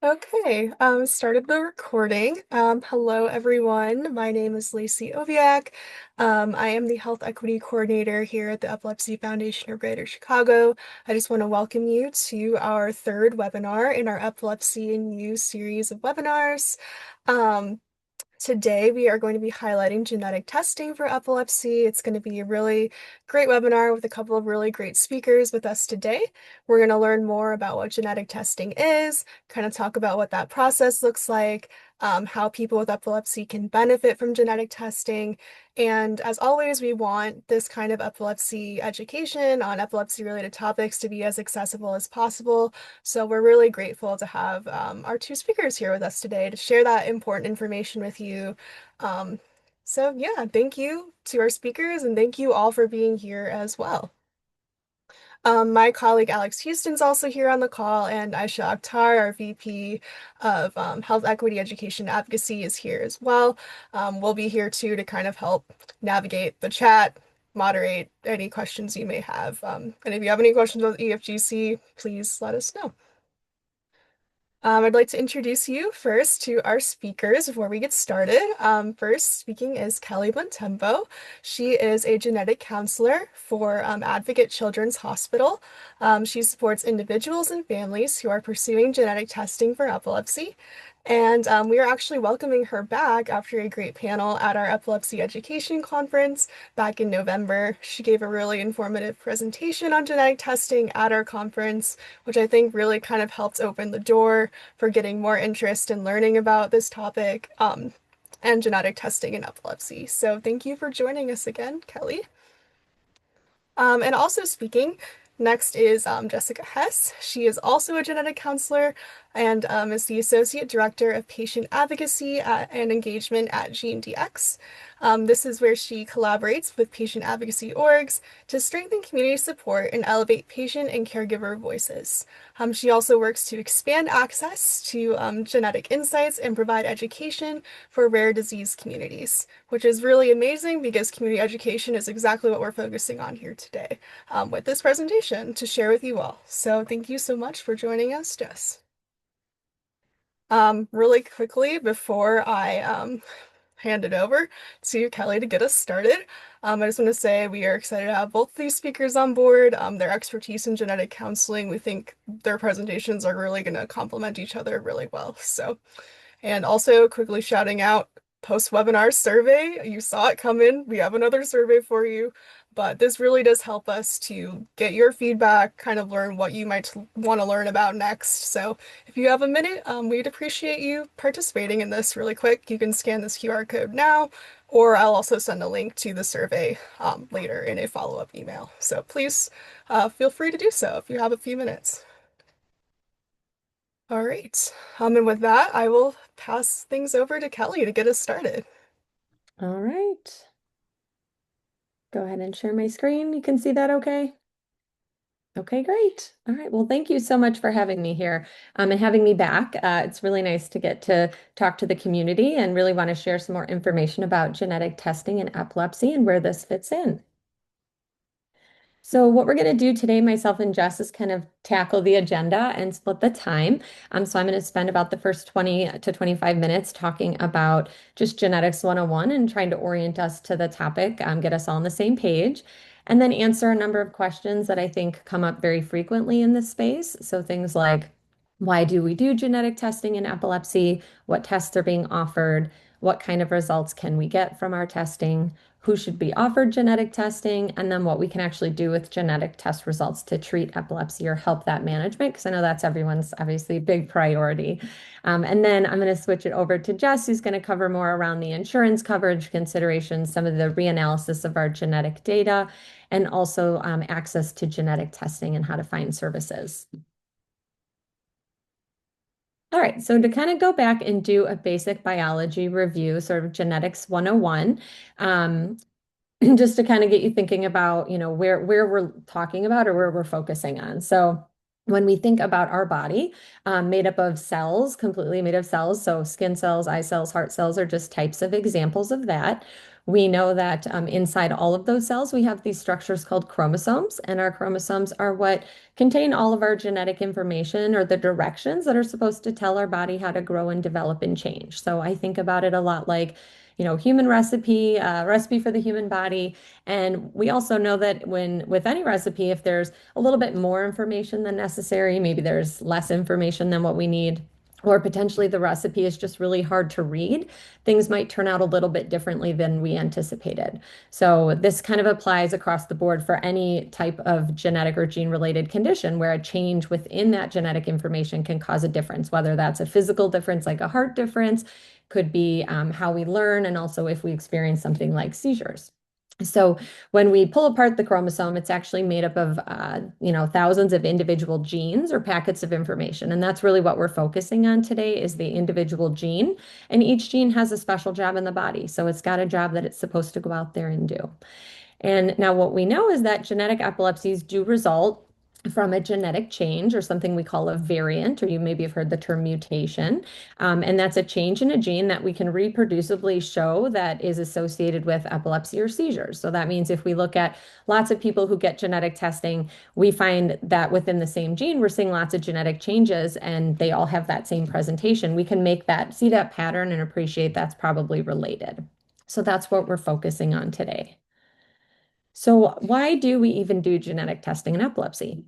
Okay, started the recording. Hello, everyone. My name is Lacey Oviak. I am the Health Equity Coordinator here at the Epilepsy Foundation of Greater Chicago. I just want to welcome you to our third webinar in our Epilepsy and You series of webinars. Um, Today, we are going to be highlighting genetic testing for epilepsy. It's going to be a really great webinar with a couple of really great speakers with us today. We're going to learn more about what genetic testing is, kind of talk about what that process looks like, how people with epilepsy can benefit from genetic testing. And as always, we want this kind of epilepsy education on epilepsy-related topics to be as accessible as possible. So we're really grateful to have our two speakers here with us today to share that important information with you. Um, so yeah, thank you to our speakers and thank you all for being here as well. My colleague Alex Houston's also here on the call, and Aisha Akhtar, our VP of Health Equity Education Advocacy, is here as well. We'll be here too to kind of help navigate the chat, moderate any questions you may have. And if you have any questions about EFGC, please let us know. I'd like to introduce you first to our speakers before we get started. First speaking is Kelly Bontempo. She is a genetic counselor for Advocate Children's Hospital. She supports individuals and families who are pursuing genetic testing for epilepsy. And we are actually welcoming her back after a great panel at our Epilepsy Education Conference back in November. She gave a really informative presentation on genetic testing at our conference, which I think really kind of helped open the door for getting more interest in learning about this topic and genetic testing in epilepsy. So thank you for joining us again, Kelly. And also speaking, next is Jessica Hess. She is also a genetic counselor and is the Associate Director of Patient Advocacy and Engagement at GeneDx. This is where she collaborates with patient advocacy orgs to strengthen community support and elevate patient and caregiver voices. She also works to expand access to genetic insights and provide education for rare disease communities, which is really amazing because community education is exactly what we're focusing on here today with this presentation to share with you all. So thank you so much for joining us, Jess. Really quickly before I hand it over to Kelly to get us started. I just want to say we are excited to have both these speakers on board. Their expertise in genetic counseling, we think their presentations are really going to complement each other really well. So, and also quickly shouting out post-webinar survey. You saw it come in. We have another survey for you, but this really does help us to get your feedback, kind of learn what you might want to learn about next. So if you have a minute, we'd appreciate you participating in this really quick. You can scan this QR code now, or I'll also send a link to the survey later in a follow-up email. So please feel free to do so if you have a few minutes. All right. And with that, I will pass things over to Kelly to get us started. All right. Go ahead and share my screen. You can see that okay? Okay, great. All right. Well, thank you so much for having me here and having me back. It's really nice to get to talk to the community and really want to share some more information about genetic testing in epilepsy and where this fits in. So what we're going to do today, myself and Jess, is kind of tackle the agenda and split the time. So I'm going to spend about the first 20 to 25 minutes talking about just genetics 101 and trying to orient us to the topic, get us all on the same page, and then answer a number of questions that I think come up very frequently in this space. So things like, why do we do genetic testing in epilepsy? What tests are being offered? What kind of results can we get from our testing? Who should be offered genetic testing, and then what we can actually do with genetic test results to treat epilepsy or help that management, because I know that's everyone's obviously big priority. And then I'm going to switch it over to Jess, who's going to cover more around the insurance coverage considerations, some of the reanalysis of our genetic data, and also access to genetic testing and how to find services. All right, so to kind of go back and do a basic biology review, sort of genetics 101, just to kind of get you thinking about, where we're talking about or where we're focusing on. So when we think about our body, made up of cells, completely made of cells, so skin cells, eye cells, heart cells are just types of examples of that. We know that inside all of those cells, we have these structures called chromosomes, and our chromosomes are what contain all of our genetic information or the directions that are supposed to tell our body how to grow and develop and change. So I think about it a lot like, human recipe, recipe for the human body. And we also know that when with any recipe, if there's a little bit more information than necessary, maybe there's less information than what we need, or potentially the recipe is just really hard to read, things might turn out a little bit differently than we anticipated. So this kind of applies across the board for any type of genetic or gene-related condition where a change within that genetic information can cause a difference, whether that's a physical difference like a heart difference, could be how we learn, and also if we experience something like seizures. So when we pull apart the chromosome, it's actually made up of, thousands of individual genes or packets of information. And that's really what we're focusing on today is the individual gene. And each gene has a special job in the body. So it's got a job that it's supposed to go out there and do. And now what we know is that genetic epilepsies do result from a genetic change or something we call a variant, or you maybe have heard the term mutation. And that's a change in a gene that we can reproducibly show that is associated with epilepsy or seizures. So that means if we look at lots of people who get genetic testing, we find that within the same gene, we're seeing lots of genetic changes and they all have that same presentation. We can see that pattern and appreciate that's probably related. So that's what we're focusing on today. So why do we even do genetic testing in epilepsy?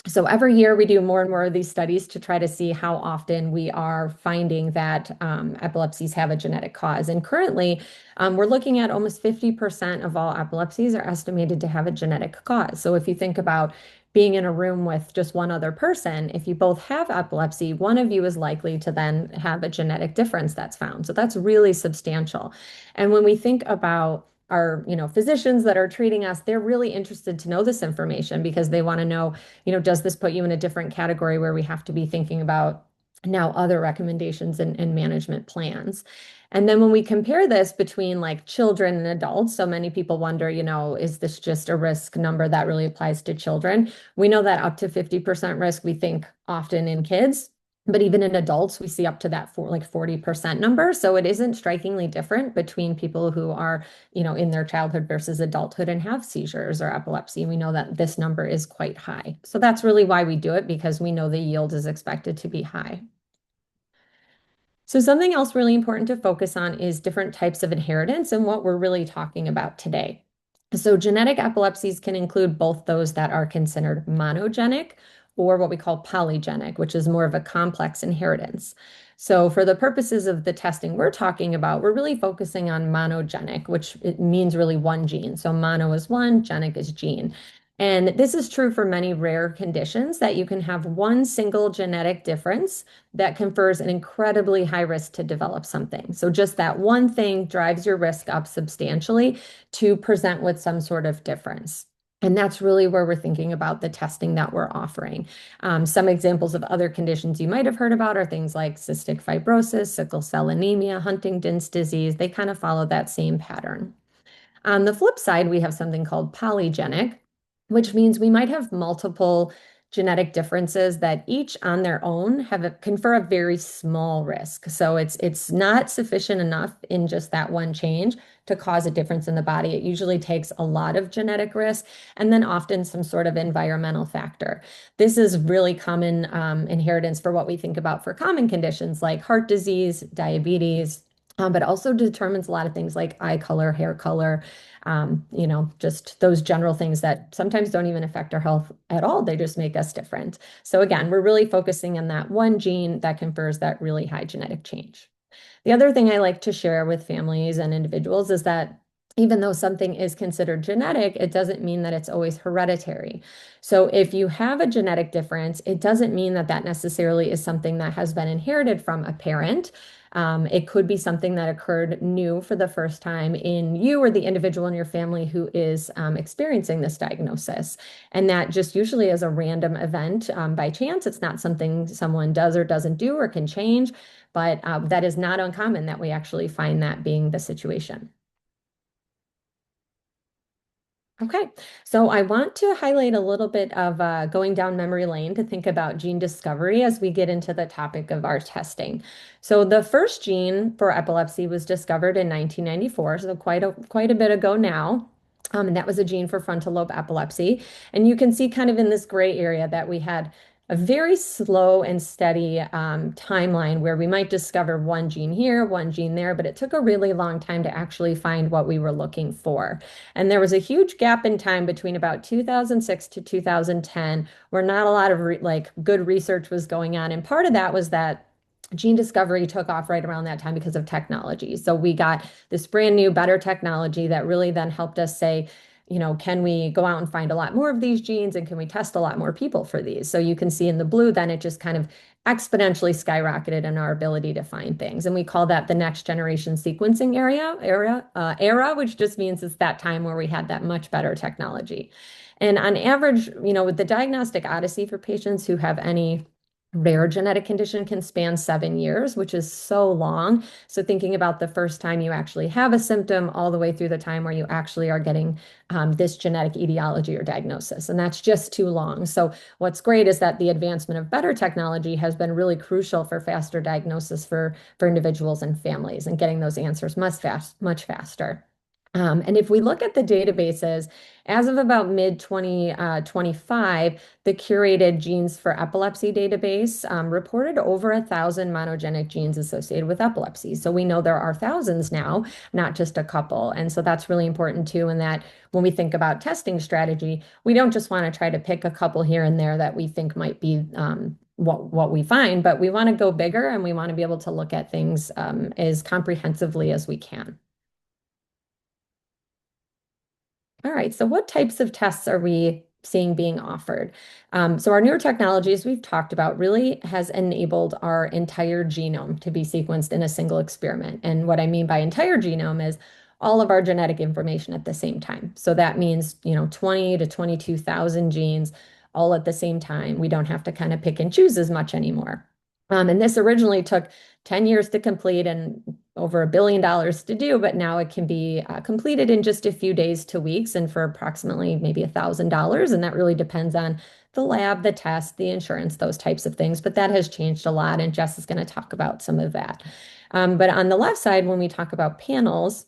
So every year we do more and more of these studies to try to see how often we are finding that epilepsies have a genetic cause. And currently, we're looking at almost 50% of all epilepsies are estimated to have a genetic cause. So if you think about being in a room with just one other person, if you both have epilepsy, one of you is likely to then have a genetic difference that's found. So that's really substantial. And when we think about our, physicians that are treating us, they're really interested to know this information because they want to know, does this put you in a different category where we have to be thinking about now other recommendations and management plans? And then when we compare this between like children and adults, so many people wonder, is this just a risk number that really applies to children? We know that up to 50% risk, we think often in kids. But even in adults, we see up to that for like 40% number. So it isn't strikingly different between people who are, in their childhood versus adulthood and have seizures or epilepsy. We know that this number is quite high. So that's really why we do it, because we know the yield is expected to be high. So something else really important to focus on is different types of inheritance and what we're really talking about today. So genetic epilepsies can include both those that are considered monogenic or what we call polygenic, which is more of a complex inheritance. So for the purposes of the testing we're talking about, we're really focusing on monogenic, which it means really one gene. So mono is one, genic is gene. And this is true for many rare conditions that you can have one single genetic difference that confers an incredibly high risk to develop something. So just that one thing drives your risk up substantially to present with some sort of difference. And that's really where we're thinking about the testing that we're offering. Some examples of other conditions you might have heard about are things like cystic fibrosis, sickle cell anemia, Huntington's disease. They kind of follow that same pattern. On the flip side, we have something called polygenic, which means we might have multiple genetic differences that each on their own confer a very small risk. So it's not sufficient enough in just that one change to cause a difference in the body. It usually takes a lot of genetic risk and then often some sort of environmental factor. This is really common inheritance for what we think about for common conditions like heart disease, diabetes, but also determines a lot of things like eye color, hair color, just those general things that sometimes don't even affect our health at all. They just make us different. So again, we're really focusing on that one gene that confers that really high genetic change. The other thing I like to share with families and individuals is that even though something is considered genetic, it doesn't mean that it's always hereditary. So if you have a genetic difference, it doesn't mean that that necessarily is something that has been inherited from a parent. It could be something that occurred new for the first time in you or the individual in your family who is experiencing this diagnosis. And that just usually is a random event by chance. It's not something someone does or doesn't do or can change, but that is not uncommon that we actually find that being the situation. Okay, so I want to highlight a little bit of going down memory lane to think about gene discovery as we get into the topic of our testing. So the first gene for epilepsy was discovered in 1994, so quite a bit ago now. And that was a gene for frontal lobe epilepsy. And you can see kind of in this gray area that we had a very slow and steady timeline where we might discover one gene here, one gene there, but it took a really long time to actually find what we were looking for. And there was a huge gap in time between about 2006 to 2010 where not a lot of good research was going on. And part of that was that gene discovery took off right around that time because of technology. So we got this brand new, better technology that really then helped us say, can we go out and find a lot more of these genes and can we test a lot more people for these? So you can see in the blue, then it just kind of exponentially skyrocketed in our ability to find things. And we call that the next generation sequencing era, which just means it's that time where we had that much better technology. And on average, with the diagnostic odyssey for patients who have any rare genetic condition can span 7 years, which is so long. So thinking about the first time you actually have a symptom all the way through the time where you actually are getting this genetic etiology or diagnosis, and that's just too long. So what's great is that the advancement of better technology has been really crucial for faster diagnosis for individuals and families and getting those answers much faster. And if we look at the databases, as of about mid 2025, the curated genes for epilepsy database reported over 1,000 monogenic genes associated with epilepsy. So we know there are thousands now, not just a couple. And so that's really important too, in that when we think about testing strategy, we don't just want to try to pick a couple here and there that we think might be what we find, but we want to go bigger and we want to be able to look at things as comprehensively as we can. All right, so what types of tests are we seeing being offered? So our newer technologies we've talked about really has enabled our entire genome to be sequenced in a single experiment. And what I mean by entire genome is all of our genetic information at the same time. So that means, 20 to 22,000 genes all at the same time. We don't have to kind of pick and choose as much anymore. And this originally took 10 years to complete and over $1 billion to do, but now it can be completed in just a few days to weeks and for approximately maybe $1,000. And that really depends on the lab, the test, the insurance, those types of things. But that has changed a lot, and Jess is going to talk about some of that. But on the left side, when we talk about panels,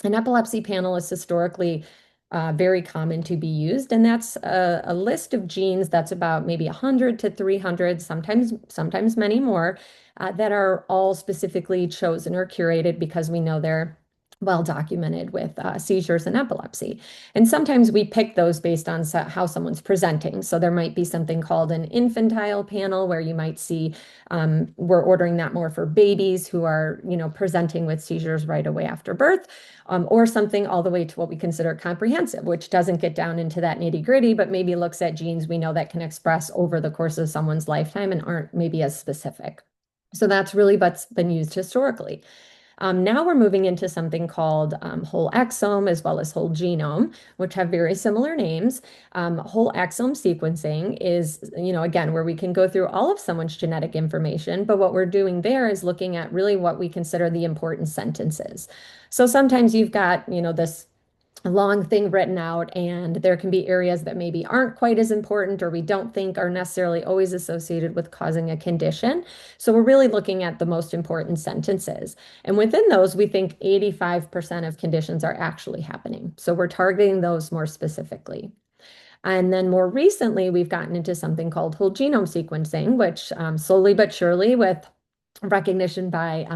an epilepsy panel is historically very common to be used, and that's a list of genes that's about maybe 100 to 300, sometimes many more, that are all specifically chosen or curated because we know they're well documented with seizures and epilepsy. And sometimes we pick those based on how someone's presenting. So there might be something called an infantile panel where you might see we're ordering that more for babies who are, presenting with seizures right away after birth, or something all the way to what we consider comprehensive, which doesn't get down into that nitty-gritty, but maybe looks at genes we know that can express over the course of someone's lifetime and aren't maybe as specific. So that's really what's been used historically. Now we're moving into something called whole exome as well as whole genome, which have very similar names. Whole exome sequencing is, again, where we can go through all of someone's genetic information, but what we're doing there is looking at really what we consider the important sentences. So sometimes you've got, this a long thing written out, and there can be areas that maybe aren't quite as important or we don't think are necessarily always associated with causing a condition. So we're really looking at the most important sentences. And within those, we think 85% of conditions are actually happening. So we're targeting those more specifically. And then more recently, we've gotten into something called whole genome sequencing, which slowly but surely, with recognition by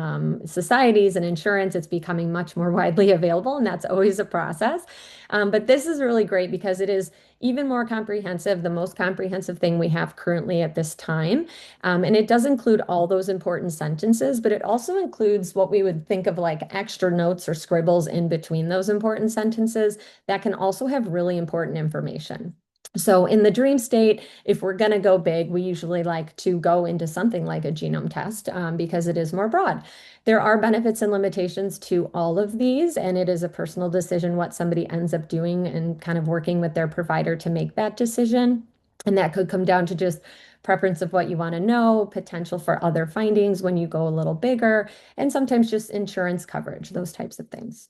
societies and insurance, it's becoming much more widely available, and that's always a process. But this is really great because it is even more comprehensive, the most comprehensive thing we have currently at this time. And it does include all those important sentences, but it also includes what we would think of like extra notes or scribbles in between those important sentences that can also have really important information. So in the dream state, if we're going to go big, we usually like to go into something like a genome test because it is more broad. There are benefits and limitations to all of these, and it is a personal decision what somebody ends up doing and kind of working with their provider to make that decision. And that could come down to just preference of what you want to know, potential for other findings when you go a little bigger, and sometimes just insurance coverage, those types of things.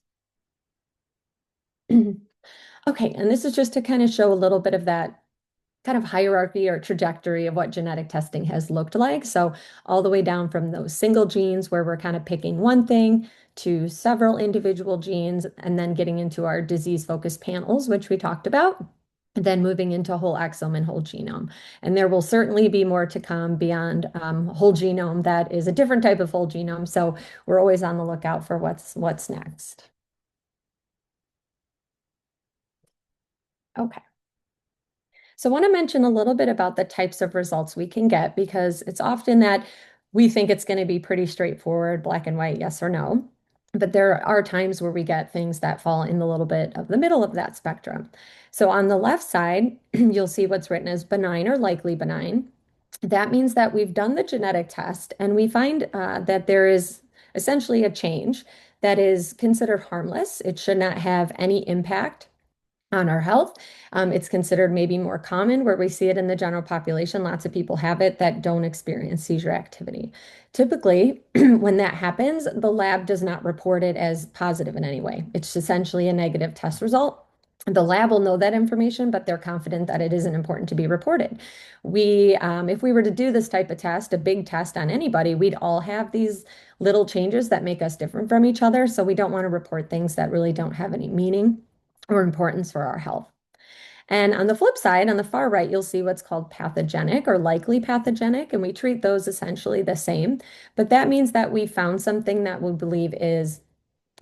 Okay, and this is just to kind of show a little bit of that kind of hierarchy or trajectory of what genetic testing has looked like. So, all the way down from those single genes where we're kind of picking one thing to several individual genes, and then getting into our disease-focused panels, which we talked about, and then moving into whole exome and whole genome. And there will certainly be more to come beyond whole genome. That is a different type of whole genome. So, we're always on the lookout for what's next. Okay. So I want to mention a little bit about the types of results we can get because it's often that we think it's going to be pretty straightforward, black and white, yes or no. But there are times where we get things that fall in the little bit of the middle of that spectrum. So on the left side, you'll see what's written as benign or likely benign. That means that we've done the genetic test and we find that there is essentially a change that is considered harmless. It should not have any impact on our health. It's considered maybe more common where we see it in the general population. Lots of people have it that don't experience seizure activity. Typically, when that happens, the lab does not report it as positive in any way. It's essentially a negative test result. The lab will know that information, but they're confident that it isn't important to be reported. If we were to do this type of test, a big test on anybody, we'd all have these little changes that make us different from each other. So we don't want to report things that really don't have any meaning or importance for our health. And on the flip side, on the far right, you'll see what's called pathogenic or likely pathogenic, and we treat those essentially the same. But that means that we found something that we believe is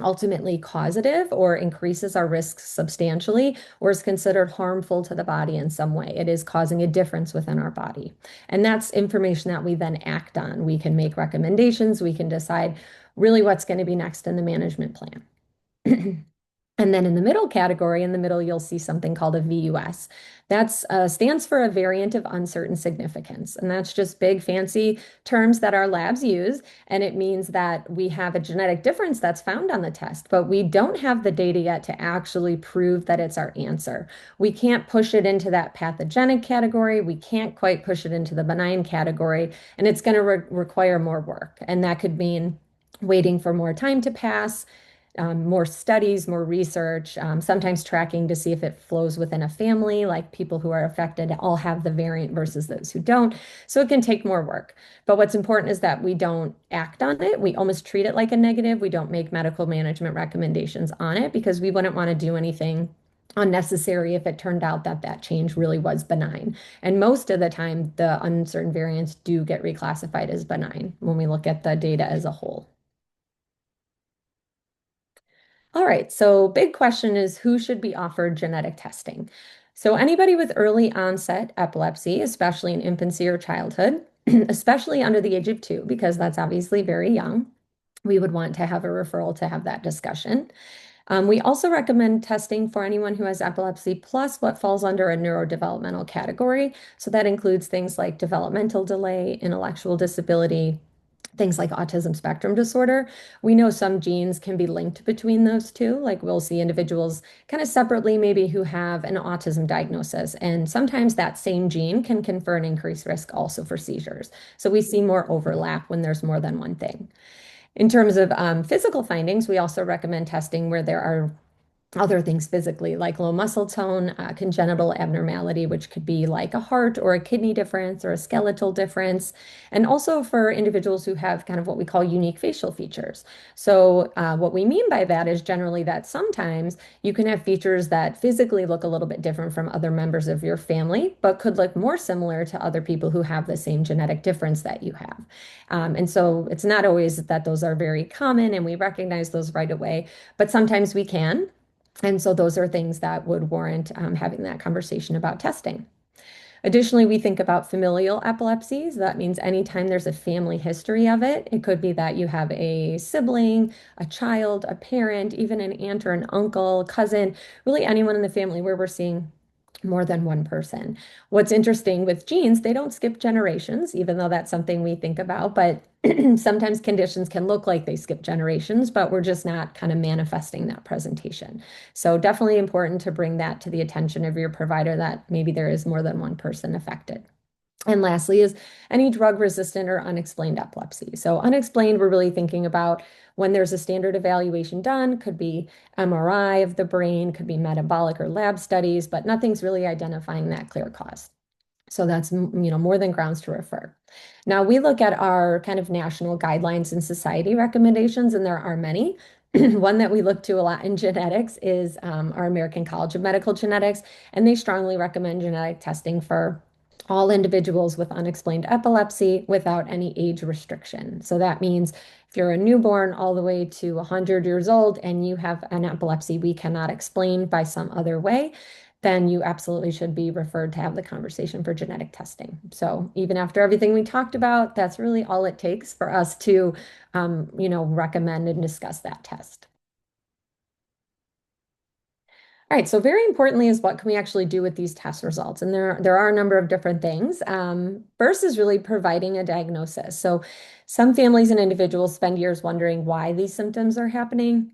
ultimately causative or increases our risks substantially or is considered harmful to the body in some way. It is causing a difference within our body. And that's information that we then act on. We can make recommendations, we can decide really what's going to be next in the management plan. And then in the middle category, in the middle, you'll see something called a VUS. That stands for a variant of uncertain significance. And that's just big, fancy terms that our labs use. And it means that we have a genetic difference that's found on the test, but we don't have the data yet to actually prove that it's our answer. We can't push it into that pathogenic category. We can't quite push it into the benign category. And it's going to require more work. And that could mean waiting for more time to pass, more studies, more research, sometimes tracking to see if it flows within a family, like people who are affected all have the variant versus those who don't. So it can take more work. But what's important is that we don't act on it. We almost treat it like a negative. We don't make medical management recommendations on it because we wouldn't want to do anything unnecessary if it turned out that that change really was benign. And most of the time, the uncertain variants do get reclassified as benign when we look at the data as a whole. All right, so big question is who should be offered genetic testing? So anybody with early onset epilepsy, especially in infancy or childhood, especially under the age of 2, because that's obviously very young, we would want to have a referral to have that discussion. We also recommend testing for anyone who has epilepsy plus what falls under a neurodevelopmental category. So that includes things like developmental delay, intellectual disability, things like autism spectrum disorder. We know some genes can be linked between those two. Like we'll see individuals kind of separately, maybe who have an autism diagnosis. And sometimes that same gene can confer an increased risk also for seizures. So we see more overlap when there's more than one thing. In terms of physical findings, we also recommend testing where there are other things physically, like low muscle tone, congenital abnormality, which could be like a heart or a kidney difference or a skeletal difference, and also for individuals who have kind of what we call unique facial features. So, what we mean by that is generally that sometimes you can have features that physically look a little bit different from other members of your family, but could look more similar to other people who have the same genetic difference that you have. And so, it's not always that those are very common and we recognize those right away, but sometimes we can. And so those are things that would warrant having that conversation about testing. Additionally, we think about familial epilepsies. That means anytime there's a family history of it, it could be that you have a sibling, a child, a parent, even an aunt or an uncle, cousin, really anyone in the family where we're seeing more than one person. What's interesting with genes, they don't skip generations, even though that's something we think about, but sometimes conditions can look like they skip generations, but we're just not kind of manifesting that presentation. So definitely important to bring that to the attention of your provider that maybe there is more than one person affected. And lastly is any drug resistant or unexplained epilepsy. So unexplained, we're really thinking about when there's a standard evaluation done, could be MRI of the brain, could be metabolic or lab studies, but nothing's really identifying that clear cause. So that's, more than grounds to refer. Now we look at our kind of national guidelines and society recommendations, and there are many. One that we look to a lot in genetics is our American College of Medical Genetics, and they strongly recommend genetic testing for all individuals with unexplained epilepsy without any age restriction. So that means if you're a newborn all the way to 100 years old and you have an epilepsy we cannot explain by some other way, then you absolutely should be referred to have the conversation for genetic testing. So even after everything we talked about, that's really all it takes for us to, recommend and discuss that test. All right, so very importantly is what can we actually do with these test results? And there are a number of different things. First is really providing a diagnosis. So some families and individuals spend years wondering why these symptoms are happening.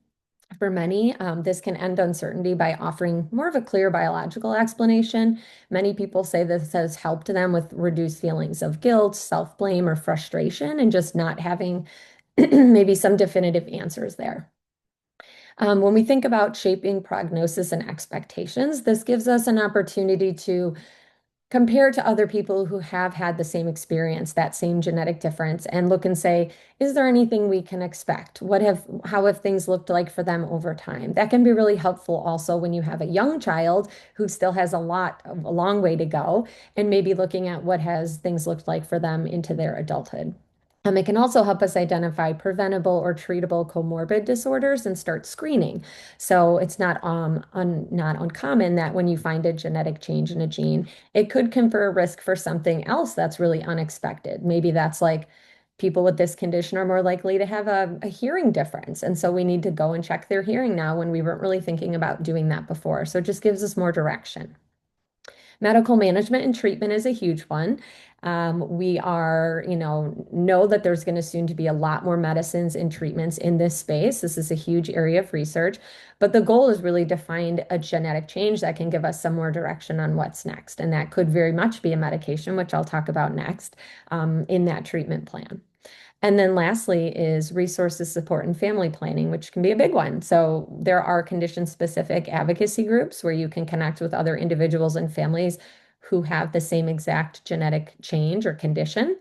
For many, this can end uncertainty by offering more of a clear biological explanation. Many people say this has helped them with reduced feelings of guilt, self-blame, or frustration, and just not having maybe some definitive answers there. When we think about shaping prognosis and expectations, this gives us an opportunity to compare to other people who have had the same experience, that same genetic difference, and look and say, is there anything we can expect? How have things looked like for them over time? That can be really helpful also when you have a young child who still has a long way to go, and maybe looking at what has things looked like for them into their adulthood. It can also help us identify preventable or treatable comorbid disorders and start screening. So it's not uncommon that when you find a genetic change in a gene, it could confer a risk for something else that's really unexpected. Maybe that's like people with this condition are more likely to have a hearing difference. And so we need to go and check their hearing now when we weren't really thinking about doing that before. So it just gives us more direction. Medical management and treatment is a huge one. We are, know that there's going to soon to be a lot more medicines and treatments in this space. This is a huge area of research, but the goal is really to find a genetic change that can give us some more direction on what's next. And that could very much be a medication, which I'll talk about next, in that treatment plan. And then lastly is resources, support, and family planning, which can be a big one. So there are condition-specific advocacy groups where you can connect with other individuals and families who have the same exact genetic change or condition.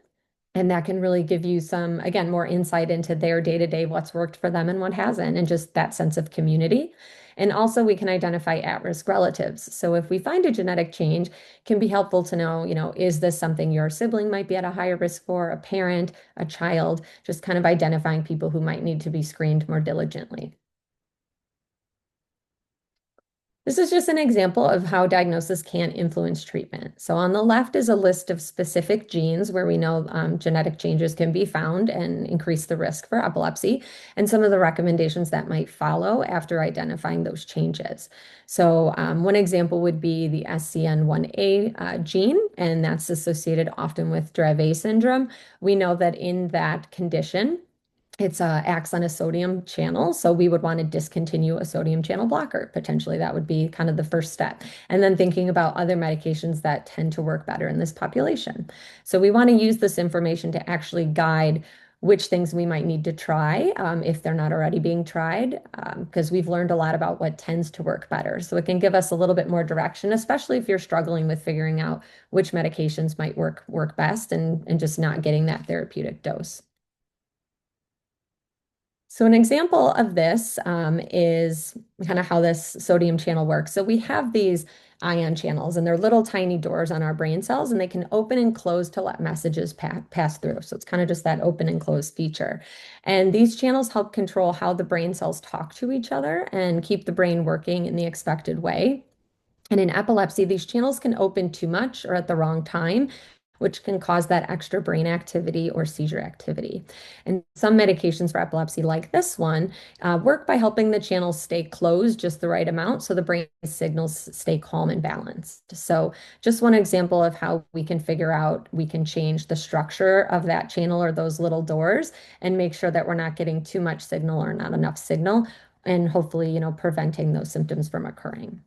And that can really give you some, again, more insight into their day-to-day, what's worked for them and what hasn't, and just that sense of community. And also we can identify at-risk relatives. So if we find a genetic change, it can be helpful to know, is this something your sibling might be at a higher risk for, a parent, a child, just kind of identifying people who might need to be screened more diligently. This is just an example of how diagnosis can influence treatment. So on the left is a list of specific genes where we know genetic changes can be found and increase the risk for epilepsy, and some of the recommendations that might follow after identifying those changes. So one example would be the SCN1A gene, and that's associated often with Dravet syndrome. We know that in that condition, it's acts on a sodium channel, so we would want to discontinue a sodium channel blocker. Potentially, that would be kind of the first step. And then thinking about other medications that tend to work better in this population. So we want to use this information to actually guide which things we might need to try if they're not already being tried, because we've learned a lot about what tends to work better. So it can give us a little bit more direction, especially if you're struggling with figuring out which medications might work best and just not getting that therapeutic dose. So an example of this is kind of how this sodium channel works. So we have these ion channels, and they're little tiny doors on our brain cells, and they can open and close to let messages pass through. So it's kind of just that open and close feature. And these channels help control how the brain cells talk to each other and keep the brain working in the expected way. And in epilepsy, these channels can open too much or at the wrong time, which can cause that extra brain activity or seizure activity. And some medications for epilepsy, like this one, work by helping the channels stay closed just the right amount so the brain signals stay calm and balanced. So, just one example of how we can figure out we can change the structure of that channel or those little doors and make sure that we're not getting too much signal or not enough signal, and hopefully, preventing those symptoms from occurring.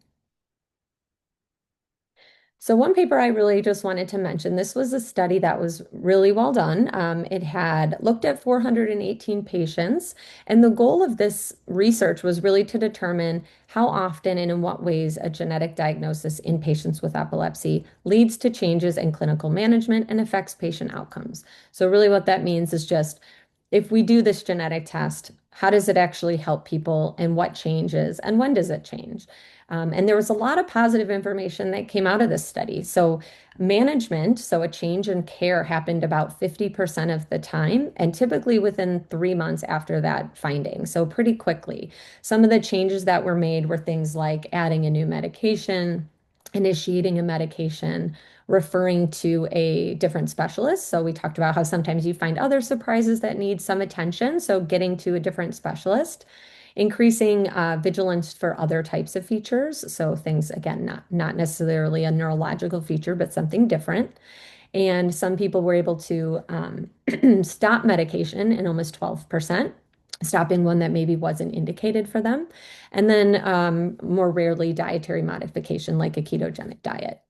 So one paper I really just wanted to mention, this was a study that was really well done. It had looked at 418 patients, and the goal of this research was really to determine how often and in what ways a genetic diagnosis in patients with epilepsy leads to changes in clinical management and affects patient outcomes. So really what that means is just if we do this genetic test, how does it actually help people and what changes and when does it change? And there was a lot of positive information that came out of this study. So, management, so a change in care happened about 50% of the time, and typically within 3 months after that finding. So, pretty quickly. Some of the changes that were made were things like adding a new medication, initiating a medication, referring to a different specialist. So, we talked about how sometimes you find other surprises that need some attention. So, getting to a different specialist, increasing vigilance for other types of features. So things, again, not necessarily a neurological feature, but something different. And some people were able to stop medication in almost 12%, stopping one that maybe wasn't indicated for them. And then more rarely, dietary modification like a ketogenic diet.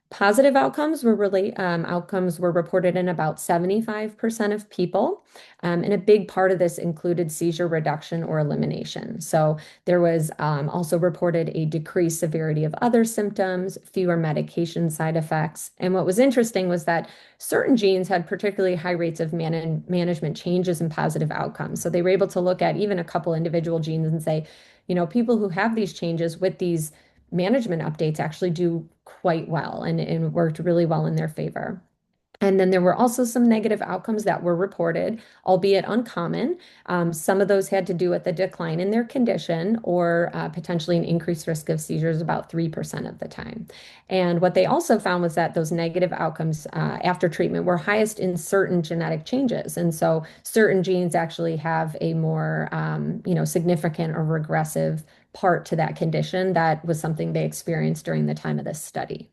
Positive outcomes were reported in about 75% of people. And a big part of this included seizure reduction or elimination. So there was also reported a decreased severity of other symptoms, fewer medication side effects. And what was interesting was that certain genes had particularly high rates of management changes and positive outcomes. So they were able to look at even a couple individual genes and say, people who have these changes with these management updates actually do quite well and worked really well in their favor. And then there were also some negative outcomes that were reported, albeit uncommon. Some of those had to do with the decline in their condition or potentially an increased risk of seizures about 3% of the time. And what they also found was that those negative outcomes after treatment were highest in certain genetic changes. And so certain genes actually have a more, significant or regressive part to that condition. That was something they experienced during the time of this study.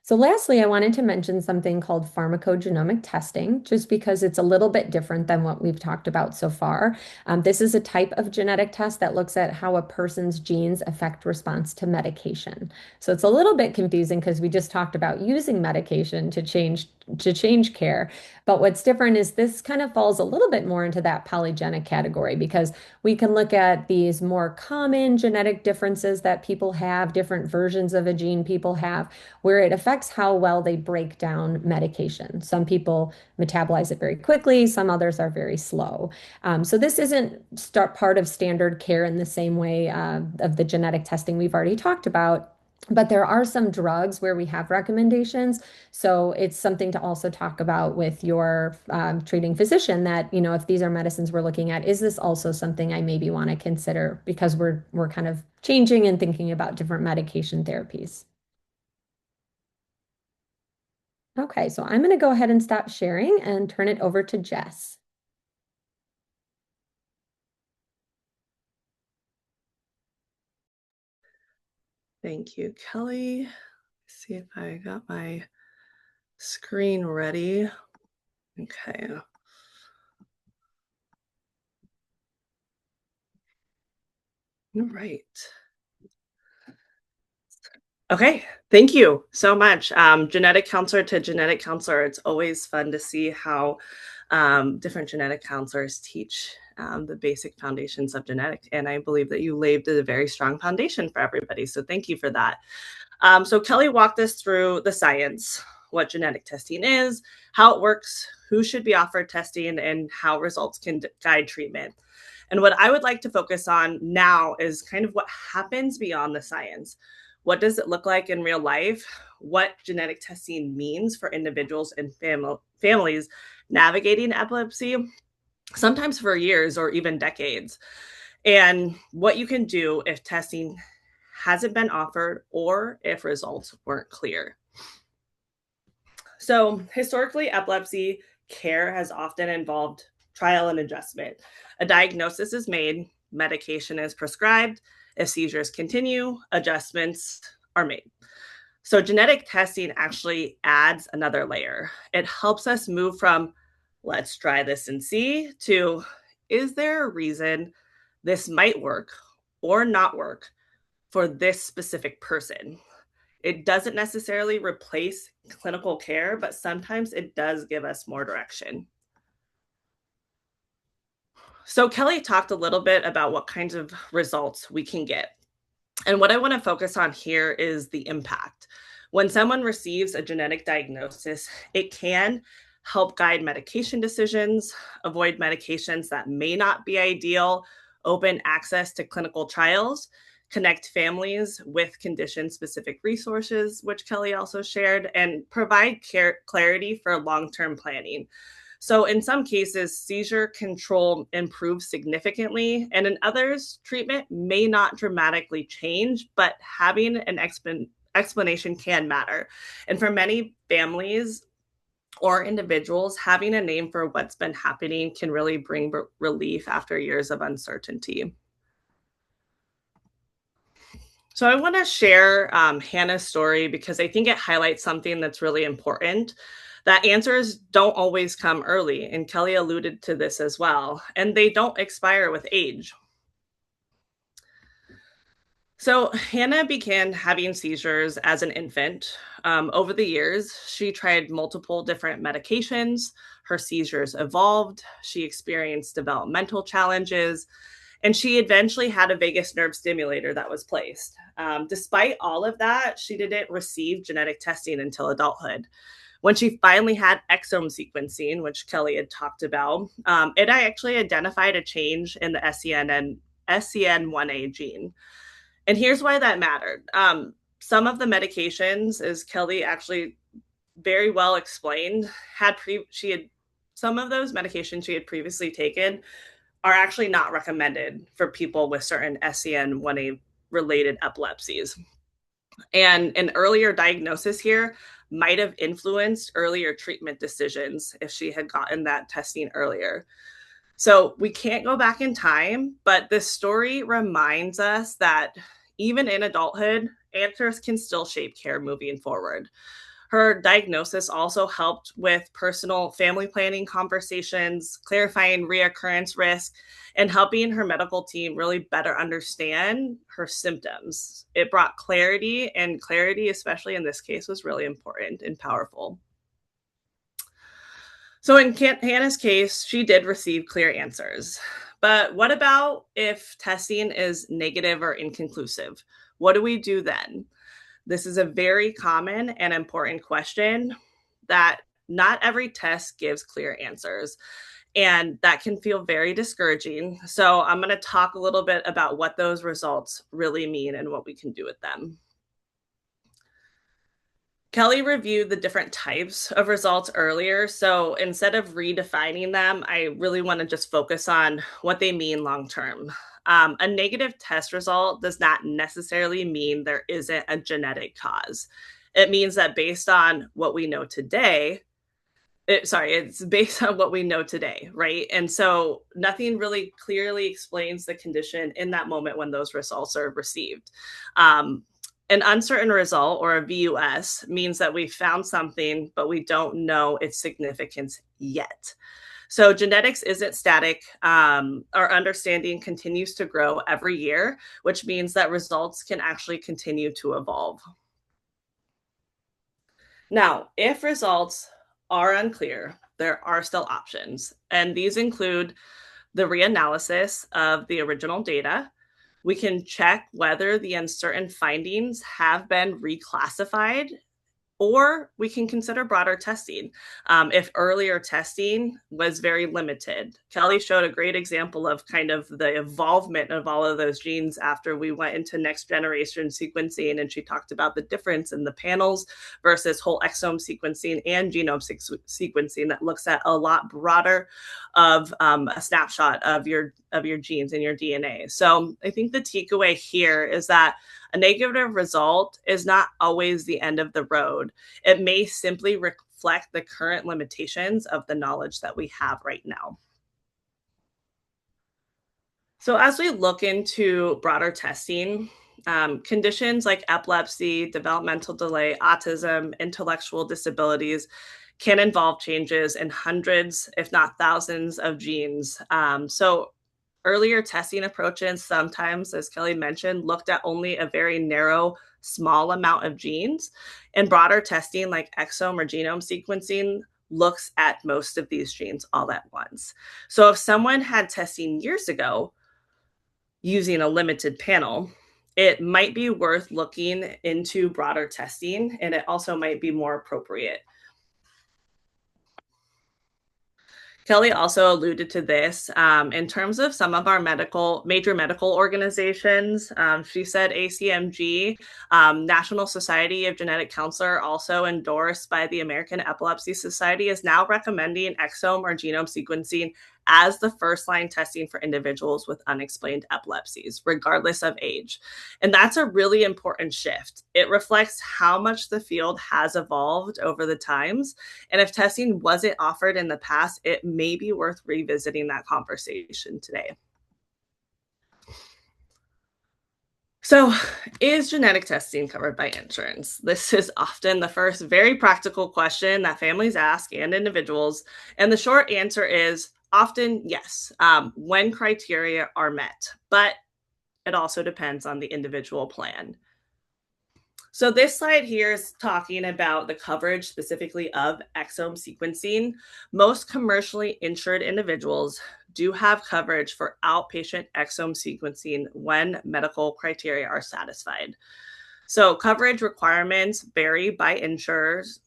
So lastly, I wanted to mention something called pharmacogenomic testing, just because it's a little bit different than what we've talked about so far. This is a type of genetic test that looks at how a person's genes affect response to medication. So it's a little bit confusing because we just talked about using medication to change care. But what's different is this kind of falls a little bit more into that polygenic category because we can look at these more common genetic differences that people have, different versions of a gene people have where it affects how well they break down medication. Some people metabolize it very quickly, some others are very slow. So this isn't part of standard care in the same way of the genetic testing we've already talked about. But there are some drugs where we have recommendations. So it's something to also talk about with your treating physician that, if these are medicines we're looking at, is this also something I maybe want to consider because we're kind of changing and thinking about different medication therapies. Okay, so I'm going to go ahead and stop sharing and turn it over to Jess. Thank you, Kelly. See if I got my screen ready. Okay. All right. Okay. Thank you so much. Genetic counselor to genetic counselor. It's always fun to see how different genetic counselors teach the basic foundations of genetic. And I believe that you laid a very strong foundation for everybody. So thank you for that. So Kelly walked us through the science, what genetic testing is, how it works, who should be offered testing, and how results can guide treatment. And what I would like to focus on now is kind of what happens beyond the science. What does it look like in real life? What genetic testing means for individuals and families navigating epilepsy, sometimes for years or even decades, and what you can do if testing hasn't been offered or if results weren't clear. So, historically, epilepsy care has often involved trial and adjustment. A diagnosis is made, medication is prescribed. If seizures continue, adjustments are made. So, genetic testing actually adds another layer. It helps us move from let's try this and see to is there a reason this might work or not work for this specific person. It doesn't necessarily replace clinical care, but sometimes it does give us more direction. So Kelly talked a little bit about what kinds of results we can get. And what I want to focus on here is the impact. When someone receives a genetic diagnosis, it can help guide medication decisions, avoid medications that may not be ideal, open access to clinical trials, connect families with condition-specific resources, which Kelly also shared, and provide clarity for long-term planning. So in some cases, seizure control improves significantly, and in others, treatment may not dramatically change, but having an explanation can matter. And for many families or individuals, having a name for what's been happening can really bring relief after years of uncertainty. So I want to share Hannah's story because I think it highlights something that's really important, that answers don't always come early. And Kelly alluded to this as well. And they don't expire with age. So Hannah began having seizures as an infant. Over the years, she tried multiple different medications. Her seizures evolved. She experienced developmental challenges, and she eventually had a vagus nerve stimulator that was placed. Despite all of that, she didn't receive genetic testing until adulthood. When she finally had exome sequencing, which Kelly had talked about, it actually identified a change in the SCN1A gene. And here's why that mattered. Some of the medications, as Kelly actually very well explained, some of those medications she had previously taken are actually not recommended for people with certain SCN1A related epilepsies. And an earlier diagnosis here might have influenced earlier treatment decisions if she had gotten that testing earlier. So we can't go back in time, but this story reminds us that even in adulthood, answers can still shape care moving forward. Her diagnosis also helped with personal family planning conversations, clarifying reoccurrence risk, and helping her medical team really better understand her symptoms. It brought clarity, and clarity, especially in this case, was really important and powerful. So in Hannah's case, she did receive clear answers. But what about if testing is negative or inconclusive? What do we do then? This is a very common and important question that not every test gives clear answers, and that can feel very discouraging. So I'm going to talk a little bit about what those results really mean and what we can do with them. Kelly reviewed the different types of results earlier, so instead of redefining them, I really want to just focus on what they mean long term. A negative test result does not necessarily mean there isn't a genetic cause. It means that based on what we know today, it's based on what we know today, right? And so nothing really clearly explains the condition in that moment when those results are received. An uncertain result, or a VUS, means that we found something, but we don't know its significance yet. So genetics isn't static. Our understanding continues to grow every year, which means that results can actually continue to evolve. Now, if results are unclear, there are still options, and these include the reanalysis of the original data. We can check whether the uncertain findings have been reclassified, or we can consider broader testing if earlier testing was very limited. Kelly showed a great example of kind of the evolvement of all of those genes after we went into next generation sequencing, and she talked about the difference in the panels versus whole exome sequencing and genome sequencing that looks at a lot broader of a snapshot of your genes and your DNA. So I think the takeaway here is that a negative result is not always the end of the road. It may simply reflect the current limitations of the knowledge that we have right now. So as we look into broader testing, conditions like epilepsy, developmental delay, autism, intellectual disabilities can involve changes in hundreds, if not thousands, of genes. So earlier testing approaches sometimes, as Kelly mentioned, looked at only a very narrow, small amount of genes. And broader testing like exome or genome sequencing looks at most of these genes all at once. So if someone had testing years ago using a limited panel, it might be worth looking into broader testing, and it also might be more appropriate. Kelly also alluded to this in terms of some of our major medical organizations. She said ACMG, National Society of Genetic Counselor, also endorsed by the American Epilepsy Society, is now recommending exome or genome sequencing as the first line testing for individuals with unexplained epilepsies, regardless of age. And that's a really important shift. It reflects how much the field has evolved over the times. And if testing wasn't offered in the past, it may be worth revisiting that conversation today. So, is genetic testing covered by insurance? This is often the first very practical question that families ask and individuals. And the short answer is often yes, when criteria are met. But it also depends on the individual plan. So this slide here is talking about the coverage specifically of exome sequencing. Most commercially insured individuals do have coverage for outpatient exome sequencing when medical criteria are satisfied. So coverage requirements vary by insurers.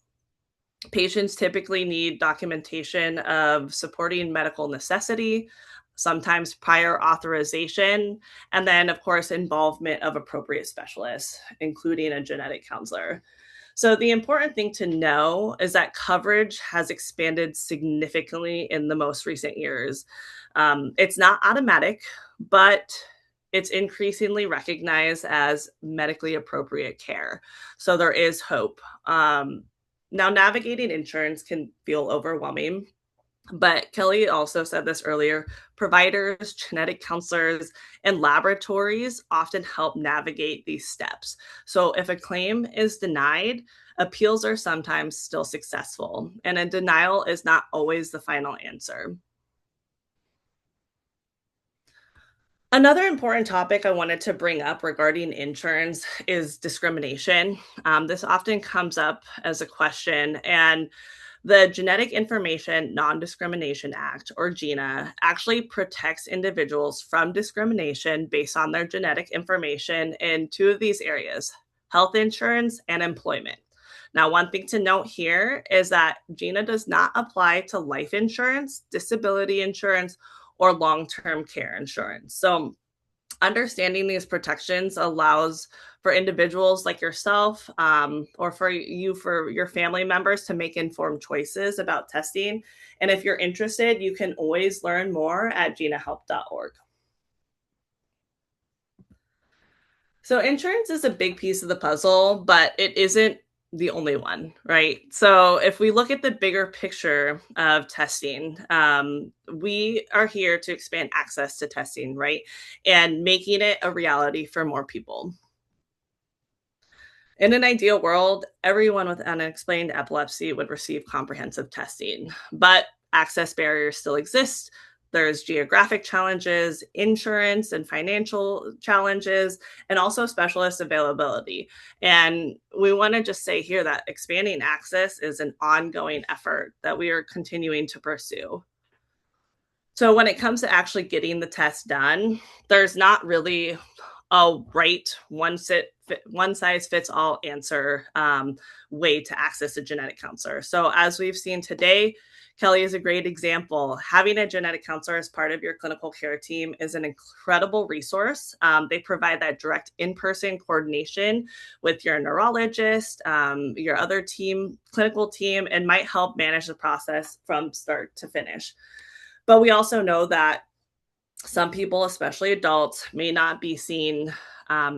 Patients typically need documentation of supporting medical necessity, sometimes prior authorization, and then, of course, involvement of appropriate specialists, including a genetic counselor. So, the important thing to know is that coverage has expanded significantly in the most recent years. It's not automatic, but it's increasingly recognized as medically appropriate care. So, there is hope. Now, navigating insurance can feel overwhelming, but Kelly also said this earlier, providers, genetic counselors, and laboratories often help navigate these steps. So if a claim is denied, appeals are sometimes still successful, and a denial is not always the final answer. Another important topic I wanted to bring up regarding insurance is discrimination. This often comes up as a question, and the Genetic Information Non-Discrimination Act, or GINA, actually protects individuals from discrimination based on their genetic information in two of these areas: health insurance and employment. Now, one thing to note here is that GINA does not apply to life insurance, disability insurance, or long-term care insurance. So understanding these protections allows for individuals like yourself, or for your family members, to make informed choices about testing. And if you're interested, you can always learn more at ginahelp.org. So insurance is a big piece of the puzzle, but it isn't the only one, right? So if we look at the bigger picture of testing, we are here to expand access to testing, right? And making it a reality for more people. In an ideal world, everyone with unexplained epilepsy would receive comprehensive testing, but access barriers still exist. There's geographic challenges, insurance and financial challenges, and also specialist availability. And we want to just say here that expanding access is an ongoing effort that we are continuing to pursue. So when it comes to actually getting the test done, there's not really a right one size fits all answer way to access a genetic counselor. So as we've seen today, Kelly is a great example. Having a genetic counselor as part of your clinical care team is an incredible resource. They provide that direct in-person coordination with your neurologist, your other clinical team, and might help manage the process from start to finish. But we also know that some people, especially adults, may not be seen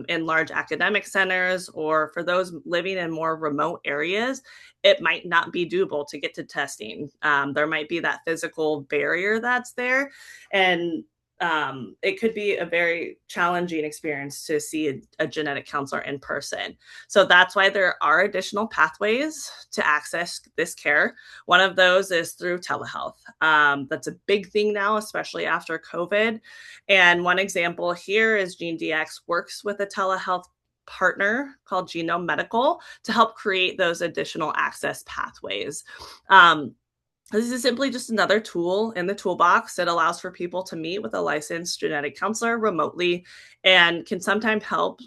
in large academic centers, or for those living in more remote areas, it might not be doable to get to testing. There might be that physical barrier that's there. And it could be a very challenging experience to see a genetic counselor in person. So that's why there are additional pathways to access this care. One of those is through telehealth. That's a big thing now, especially after COVID. And one example here is GeneDx works with a telehealth partner called Genome Medical to help create those additional access pathways. This is simply just another tool in the toolbox that allows for people to meet with a licensed genetic counselor remotely and can sometimes help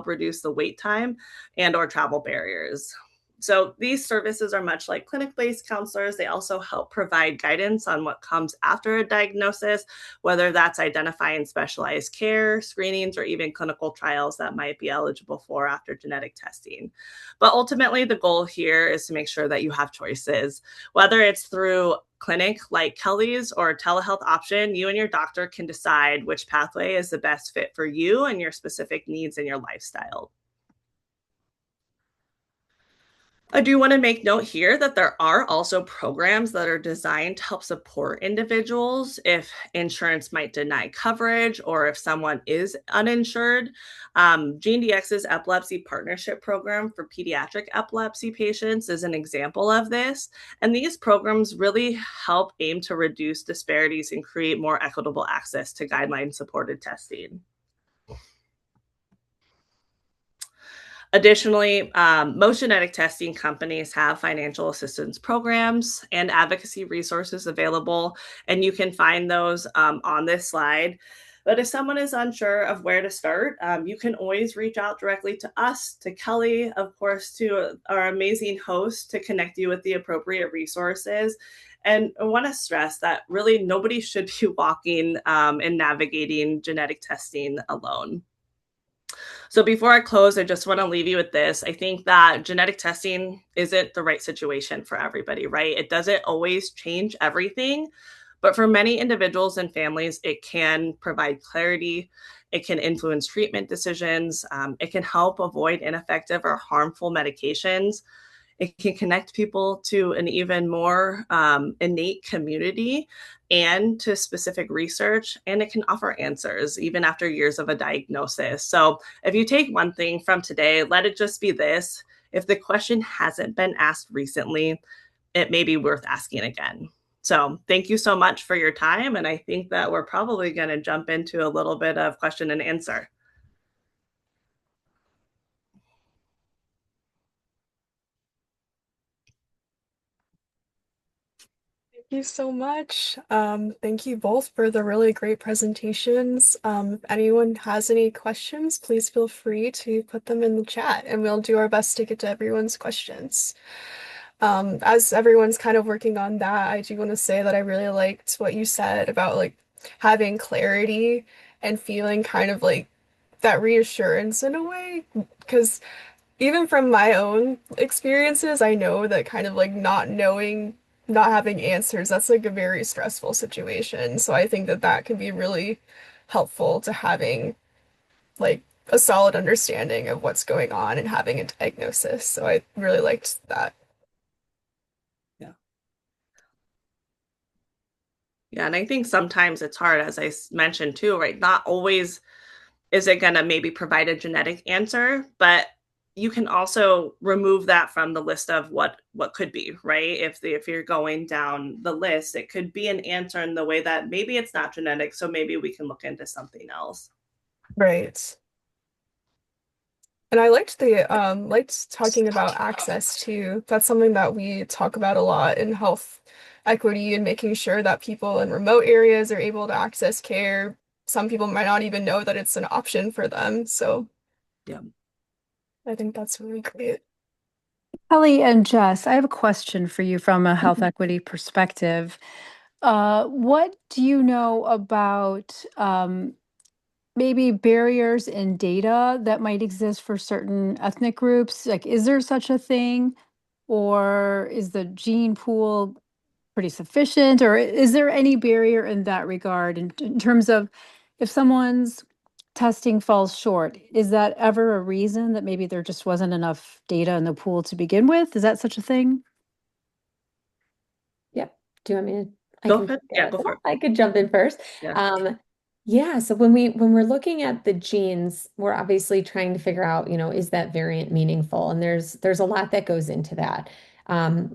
reduce the wait time and or travel barriers. So these services are much like clinic-based counselors. They also help provide guidance on what comes after a diagnosis, whether that's identifying specialized care, screenings, or even clinical trials that might be eligible for after genetic testing. But ultimately, the goal here is to make sure that you have choices. Whether it's through clinic like Kelly's or a telehealth option, you and your doctor can decide which pathway is the best fit for you and your specific needs and your lifestyle. I do want to make note here that there are also programs that are designed to help support individuals if insurance might deny coverage or if someone is uninsured. GeneDx's Epilepsy Partnership Program for pediatric epilepsy patients is an example of this. And these programs really help aim to reduce disparities and create more equitable access to guideline-supported testing. Additionally, most genetic testing companies have financial assistance programs and advocacy resources available, and you can find those on this slide. But if someone is unsure of where to start, you can always reach out directly to us, to Kelly, of course, to our amazing host to connect you with the appropriate resources. And I want to stress that really nobody should be walking and navigating genetic testing alone. So before I close, I just want to leave you with this. I think that genetic testing isn't the right situation for everybody, right? It doesn't always change everything, but for many individuals and families, it can provide clarity. It can influence treatment decisions. It can help avoid ineffective or harmful medications. It can connect people to an even more innate community and to specific research, and it can offer answers even after years of a diagnosis. So, if you take one thing from today, let it just be this: if the question hasn't been asked recently, it may be worth asking again. So, thank you so much for your time. And I think that we're probably going to jump into a little bit of question and answer. Thank you so much. Thank you both for the really great presentations. If anyone has any questions, please feel free to put them in the chat and we'll do our best to get to everyone's questions. As everyone's kind of working on that, I do want to say that I really liked what you said about like having clarity and feeling kind of like that reassurance in a way. Because even from my own experiences, I know that kind of like not knowing, not having answers, that's like a very stressful situation. So I think that that can be really helpful to having like a solid understanding of what's going on and having a diagnosis. So I really liked that. Yeah. Yeah. And I think sometimes it's hard, as I mentioned too, right? Not always is it going to maybe provide a genetic answer, but you can also remove that from the list of what could be, right? If you're going down the list, it could be an answer in the way that maybe it's not genetic, so maybe we can look into something else. Right. And I liked talking about access too. That's something that we talk about a lot in health equity and making sure that people in remote areas are able to access care. Some people might not even know that it's an option for them. So Yeah. I think that's really great. Kelly and Jess, I have a question for you from a health Mhm. equity perspective. What do you know about maybe barriers in data that might exist for certain ethnic groups? Like, is there such a thing? Or is the gene pool pretty sufficient? Or is there any barrier in that regard in terms of if someone's testing falls short, is that ever a reason that maybe there just wasn't enough data in the pool to begin with? Is that such a thing? Yep. Do you want me to? I Go can, ahead. Yeah, go for it. I could jump in first. Yeah. Yeah, so when we're looking at the genes, we're obviously trying to figure out, is that variant meaningful? And there's a lot that goes into that.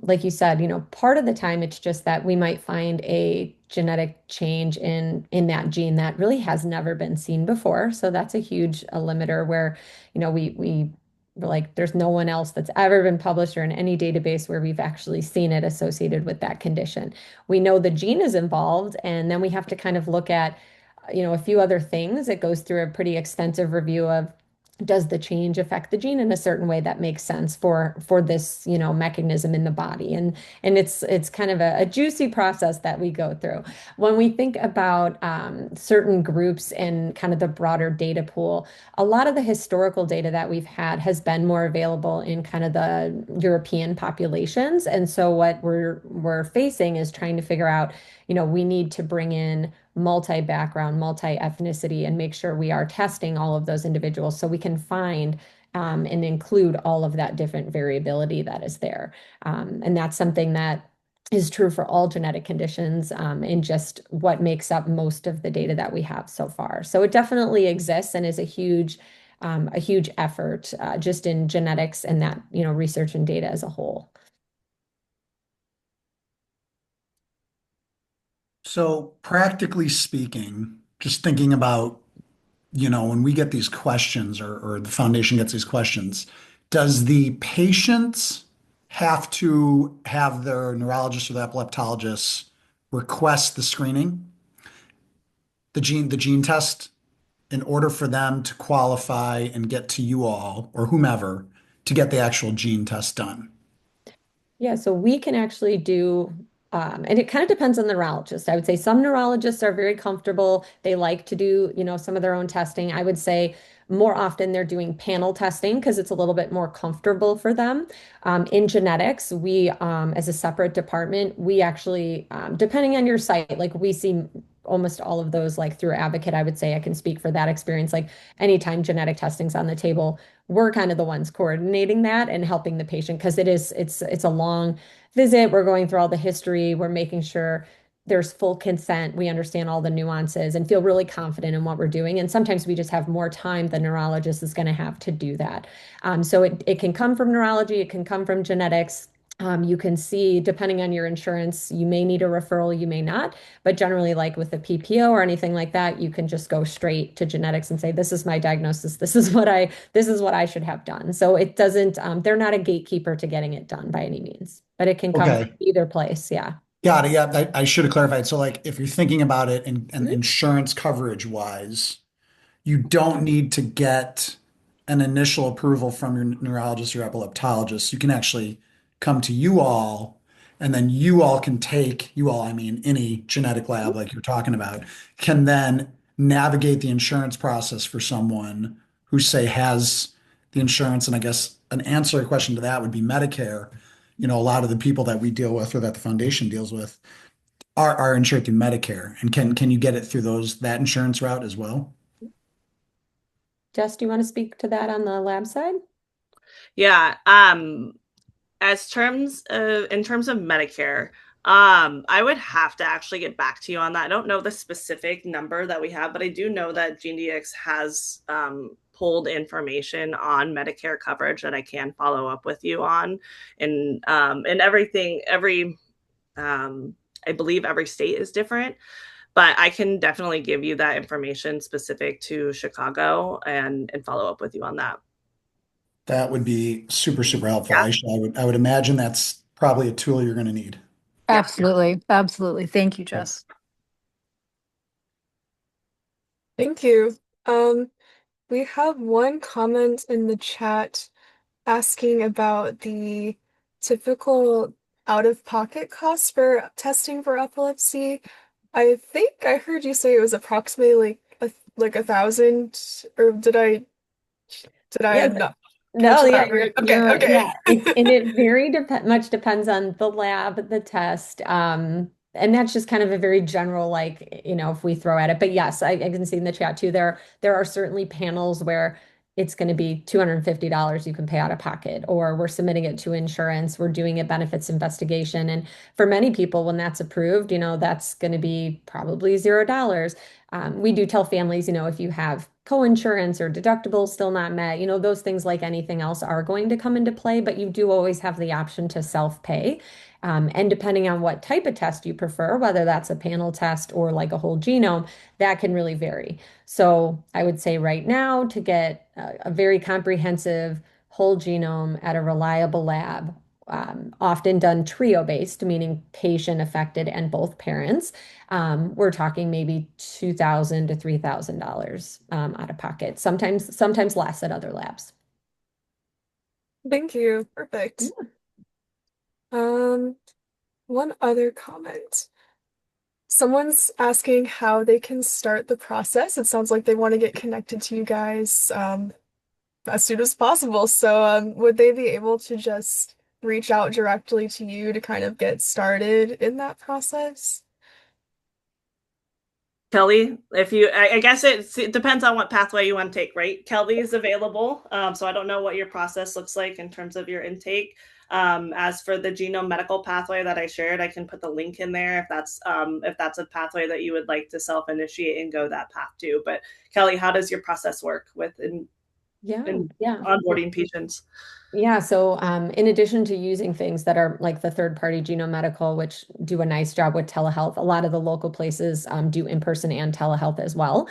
Like you said, part of the time it's just that we might find a genetic change in that gene that really has never been seen before. So that's a huge limiter where, we're like, there's no one else that's ever been published or in any database where we've actually seen it associated with that condition. We know the gene is involved, and then we have to kind of look at a few other things. It goes through a pretty extensive review of, does the change affect the gene in a certain way that makes sense for this, mechanism in the body? And it's kind of a juicy process that we go through. When we think about certain groups and kind of the broader data pool, a lot of the historical data that we've had has been more available in kind of the European populations. And so what we're facing is trying to figure out, we need to bring in multi-background, multi-ethnicity, and make sure we are testing all of those individuals so we can find and include all of that different variability that is there. And that's something that is true for all genetic conditions, and just what makes up most of the data that we have so far. So it definitely exists and is a huge effort just in genetics and that, research and data as a whole. So, practically speaking, just thinking about, when we get these questions or the foundation gets these questions, does the patient have to have their neurologist or the epileptologist request the screening, the gene test, in order for them to qualify and get to you all or whomever to get the actual gene test done? Yeah, so we can actually do, and it kind of depends on the neurologist. I would say some neurologists are very comfortable. They like to do, some of their own testing. I would say more often they're doing panel testing because it's a little bit more comfortable for them. In genetics, we, as a separate department, we actually, depending on your site, like we see almost all of those like through Advocate. I would say I can speak for that experience. Like anytime genetic testing's on the table, we're kind of the ones coordinating that and helping the patient because it's a long visit. We're going through all the history. We're making sure there's full consent. We understand all the nuances and feel really confident in what we're doing. And sometimes we just have more time the neurologist is going to have to do that. So it can come from neurology, it can come from genetics. You can see, depending on your insurance, you may need a referral, you may not. But generally, like with a PPO or anything like that, you can just go straight to genetics and say, "This is my diagnosis. This is what I should have done." So it doesn't. They're not a gatekeeper to getting it done by any means, but it can come from Okay. either place. Yeah. Got it. Yeah, I should have clarified. So, like, if you're thinking about it and Mhm. insurance coverage wise, you don't need to get an initial approval from your neurologist or epileptologist. You can actually come to you all, and then you all can take, you all, I mean, any genetic lab like you're talking about, can then navigate the insurance process for someone who, say, has the insurance. And I guess an ancillary question to that would be Medicare. A lot of the people that we deal with or that the foundation deals with are insured through Medicare. And can you get it through that insurance route as well? Jess, do you want to speak to that on the lab side? Yeah. As terms of in terms of Medicare, I would have to actually get back to you on that. I don't know the specific number that we have, but I do know that GeneDx has pulled information on Medicare coverage that I can follow up with you on, and everything. Um, I believe every state is different, but I can definitely give you that information specific to Chicago and follow up with you on that. That would be super, super helpful. Yeah. I would imagine that's probably a tool you're going to need. Yeah. Absolutely. Absolutely. Thank you, Yep. Jess. Thank you. Um, we have one comment in the chat asking about the typical out-of-pocket costs for testing for epilepsy. I think I heard you say it was approximately like 1,000, or did I Yeah, not catch no, yeah, that right? Okay, yeah, okay. and it very much depends on the lab, the test. And that's just kind of a very general, like, if we throw at it. But yes, I can see in the chat too, there are certainly panels where it's going to be $250 you can pay out of pocket, or we're submitting it to insurance, we're doing a benefits investigation. And for many people, when that's approved, that's going to be probably $0. We do tell families, if you have co-insurance or deductibles still not met, those things like anything else are going to come into play, but you do always have the option to self-pay. And depending on what type of test you prefer, whether that's a panel test or like a whole genome, that can really vary. So I would say right now to get a very comprehensive whole genome at a reliable lab, often done trio based, meaning patient affected and both parents, we're talking maybe $2,000 to $3,000 out of pocket. Sometimes less at other labs. Thank you. Perfect. Yeah. Um, One other comment. Someone's asking how they can start the process. It sounds like they want to get connected to you guys as soon as possible. So, would they be able to just reach out directly to you to kind of get started in that process? Kelly, if you, I guess it depends on what pathway you want to take, right? Kelly is available. So I don't know what your process looks like in terms of your intake. As for the genome medical pathway that I shared, I can put the link in there if that's a pathway that you would like to self-initiate and go that path too. But Kelly, how does your process work with Yeah, in yeah. onboarding patients? Yeah, so in addition to using things that are like the third party Genome Medical, which do a nice job with telehealth, a lot of the local places do in-person and telehealth as well.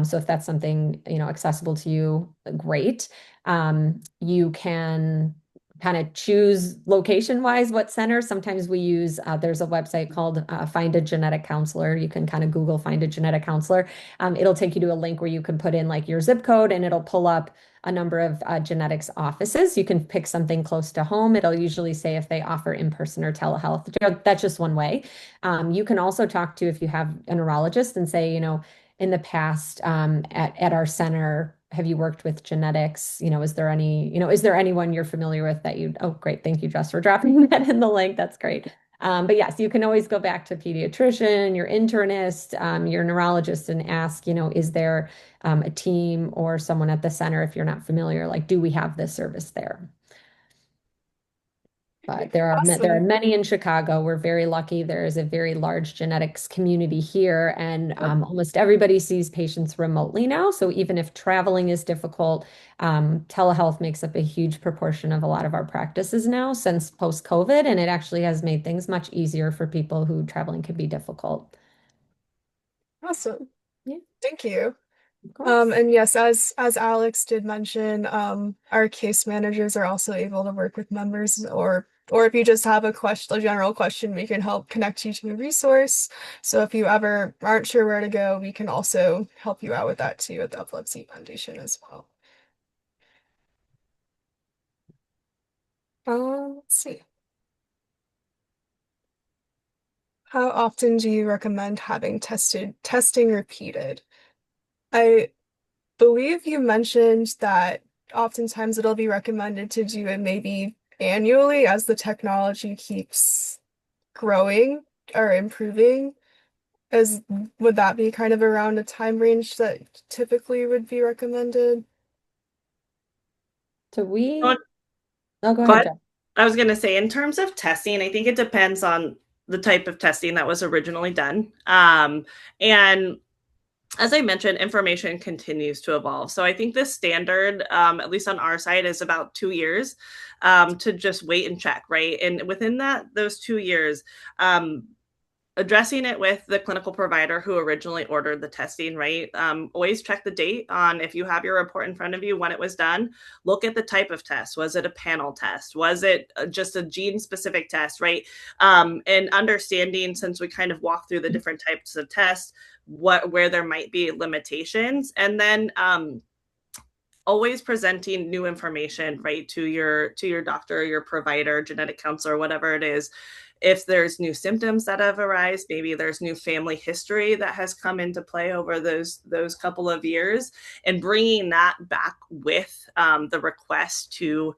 So if that's something, accessible to you, great. You can kind of choose location wise what center. Sometimes we use, there's a website called Find a Genetic Counselor. You can kind of Google Find a Genetic Counselor. It'll take you to a link where you can put in like your zip code and it'll pull up a number of genetics offices. You can pick something close to home. It'll usually say if they offer in-person or telehealth. That's just one way. You can also talk to, if you have a neurologist, and say, in the past, at our center, have you worked with genetics? Is there anyone you're familiar with that oh, great. Thank you, Jess, for dropping that in the link. That's great. But yes, you can always go back to pediatrician, your internist, your neurologist, and ask, is there a team or someone at the center, if you're not familiar, like, do we have this service there? But there are Awesome. many in Chicago. We're very lucky. There is a very large genetics community here, and almost everybody sees patients remotely now. So even if traveling is difficult, telehealth makes up a huge proportion of a lot of our practices now since post-COVID, and it actually has made things much easier for people who traveling can be difficult. Awesome. Yeah, Thank you. of course. And yes, as Alex did mention, our case managers are also able to work with members, or if you just have a general question, we can help connect you to a resource. So if you ever aren't sure where to go, we can also help you out with that too at the Epilepsy Foundation as well. Let's see. How often do you recommend having testing repeated? I believe you mentioned that oftentimes it'll be recommended to do it maybe annually as the technology keeps growing or improving. As would that be kind of around a time range that typically would be recommended? So Oh, oh, go go ahead, ahead. Jeff. I was going to say, in terms of testing, I think it depends on the type of testing that was originally done. And as I mentioned, information continues to evolve. So I think the standard, at least on our side, is about 2 years to just wait and check, right? And within those 2 years, addressing it with the clinical provider who originally ordered the testing, right? Always check the date on, if you have your report in front of you, when it was done. Look at the type of test. Was it a panel test? Was it just a gene specific test, right? And understanding, since we kind of walk through the different types of tests, where there might be limitations. And then always presenting new information, right, to your doctor, your provider, genetic counselor, whatever it is. If there's new symptoms that have arisen, maybe there's new family history that has come into play over those couple of years, and bringing that back with the request to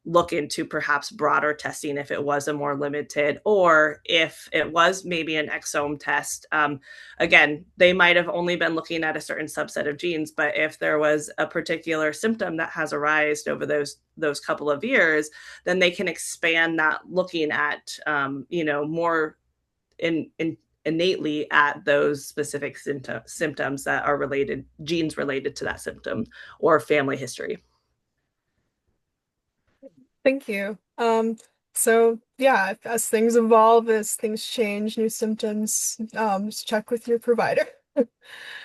look into perhaps broader testing if it was a more limited, or if it was maybe an exome test. Again, they might have only been looking at a certain subset of genes, but if there was a particular symptom that has arisen over those couple of years, then they can expand that, looking at more in innately at those specific symptoms that are related, genes related to that symptom, or family history. Thank you. So yeah, as things evolve, as things change, new symptoms, just check with your provider. And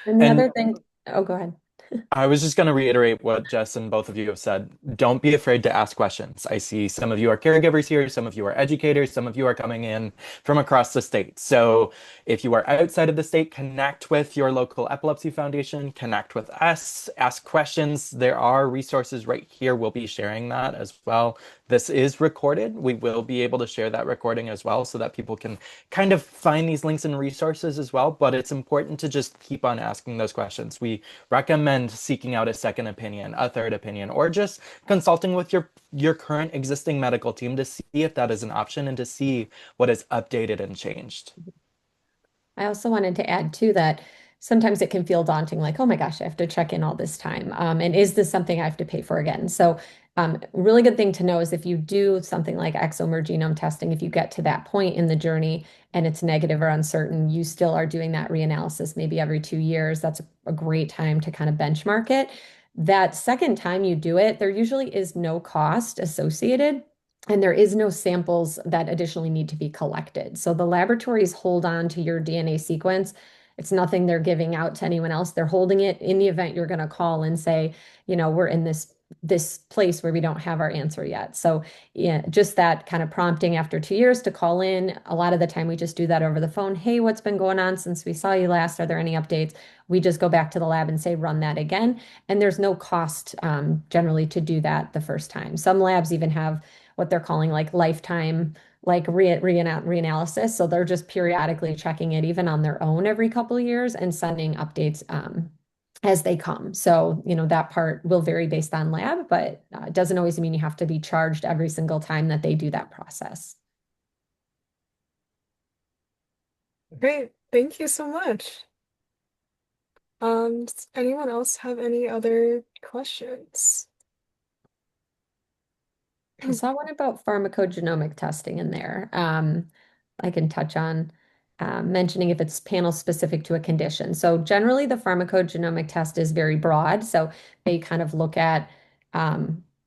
the And other thing, oh, go ahead. I was just going to reiterate what Jess and both of you have said. Don't be afraid to ask questions. I see some of you are caregivers here, some of you are educators, some of you are coming in from across the state. So if you are outside of the state, connect with your local epilepsy foundation, connect with us, ask questions. There are resources right here. We'll be sharing that as well. This is recorded. We will be able to share that recording as well so that people can kind of find these links and resources as well. But it's important to just keep on asking those questions. We recommend seeking out a second opinion, a third opinion, or just consulting with your current existing medical team to see if that is an option and to see what is updated and changed. I also wanted to add too that sometimes it can feel daunting, like, oh my gosh, I have to check in all this time. And is this something I have to pay for again? So, really good thing to know is if you do something like exome or genome testing, if you get to that point in the journey and it's negative or uncertain, you still are doing that reanalysis maybe every 2 years. That's a great time to kind of benchmark it. That second time you do it, there usually is no cost associated. And there is no samples that additionally need to be collected. So the laboratories hold on to your DNA sequence. It's nothing they're giving out to anyone else. They're holding it in the event you're going to call and say, we're in this place where we don't have our answer yet. So yeah, just that kind of prompting after 2 years to call in. A lot of the time we just do that over the phone. Hey, what's been going on since we saw you last? Are there any updates? We just go back to the lab and say, run that again. And there's no cost generally to do that the first time. Some labs even have what they're calling like lifetime like reanalysis. So they're just periodically checking it even on their own every couple of years and sending updates as they come. So, that part will vary based on lab, but it doesn't always mean you have to be charged every single time that they do that process. Great. Thank you so much. Does anyone else have any other questions? I saw one about pharmacogenomic testing in there. I can touch on mentioning if it's panel specific to a condition. So generally, the pharmacogenomic test is very broad. So they kind of look at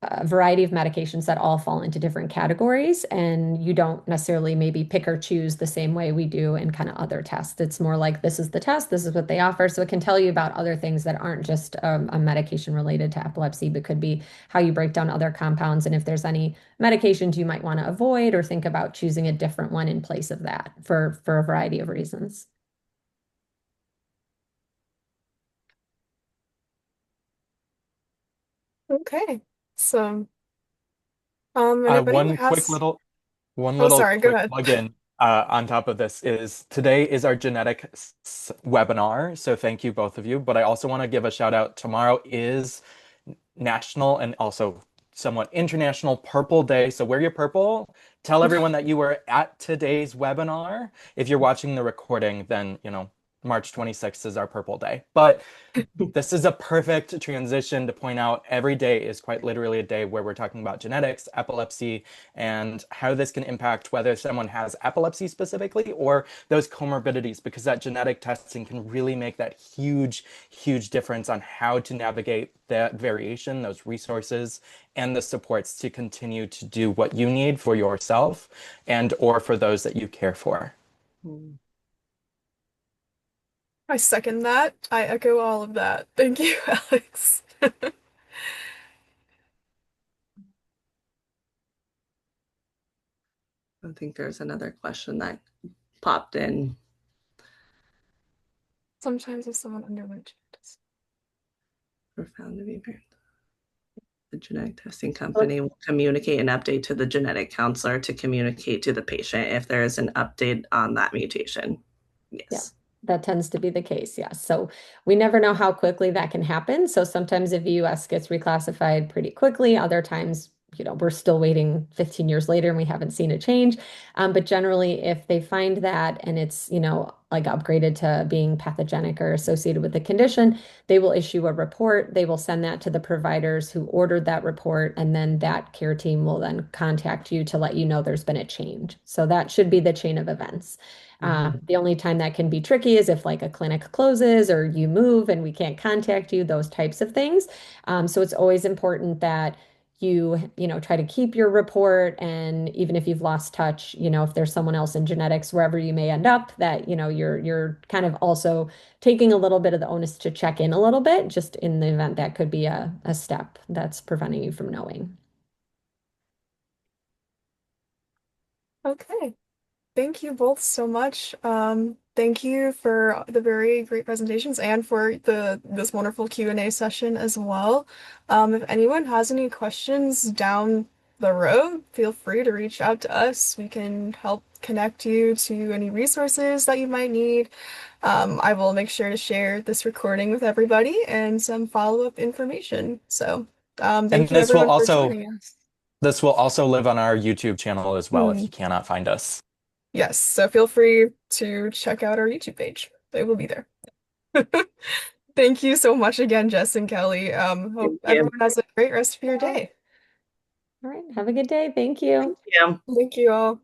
a variety of medications that all fall into different categories, and you don't necessarily maybe pick or choose the same way we do in kind of other tests. It's more like this is the test, this is what they offer. So it can tell you about other things that aren't just a medication related to epilepsy, but could be how you break down other compounds and if there's any medications you might want to avoid or think about choosing a different one in place of that for a variety of reasons. Okay. So, and if anyone One quick has, little One oh, little sorry, go quick ahead. plug-in on top of this is today is our genetic webinar. So thank you both of you. But I also want to give a shout out. Tomorrow is National and also somewhat International Purple Day. So wear your purple. Tell everyone that you were at today's webinar. If you're watching the recording, then, March 26th is our Purple Day. But this is a perfect transition to point out every day is quite literally a day where we're talking about genetics, epilepsy, and how this can impact whether someone has epilepsy specifically or those comorbidities, because that genetic testing can really make that huge, huge difference on how to navigate that variation, those resources, and the supports to continue to do what you need for yourself and or for those that you care for. I second that. I echo all of that. Thank you, Alex. I think there's another question that popped in. Sometimes if someone underwent changes. Were found to be very. The genetic testing company will communicate an update to the genetic counselor to communicate to the patient if there is an update on that mutation. Yeah, Yes. that tends to be the case. Yes. So we never know how quickly that can happen. So sometimes the VUS gets reclassified pretty quickly. Other times we're still waiting 15 years later and we haven't seen a change. But generally, if they find that and it's, like upgraded to being pathogenic or associated with the condition, they will issue a report. They will send that to the providers who ordered that report, and then that care team will then contact you to let you know there's been a change. So that should be the chain of events. The only time that can be tricky is if like a clinic closes or you move and we can't contact you, those types of things. So it's always important that you try to keep your report, and even if you've lost touch, if there's someone else in genetics wherever you may end up, that you're kind of also taking a little bit of the onus to check in a little bit, just in the event that could be a step that's preventing you from knowing. Okay. Thank you both so much. Thank you for the very great presentations and for this wonderful Q&A session as well. If anyone has any questions down the road, feel free to reach out to us. We can help connect you to any resources that you might need. I will make sure to share this recording with everybody and some follow-up information. So, And thank you everyone for joining us. this will also live on our YouTube channel as well if Hmm. you cannot find us. Yes, so feel free to check out our YouTube page. They will be there. Thank you so much again, Jess and Kelly. Hope Thank you. everyone has a great rest of your day. All right. Have a good day. Thank you. Yeah. Thank you all.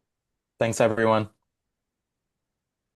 Thanks, everyone.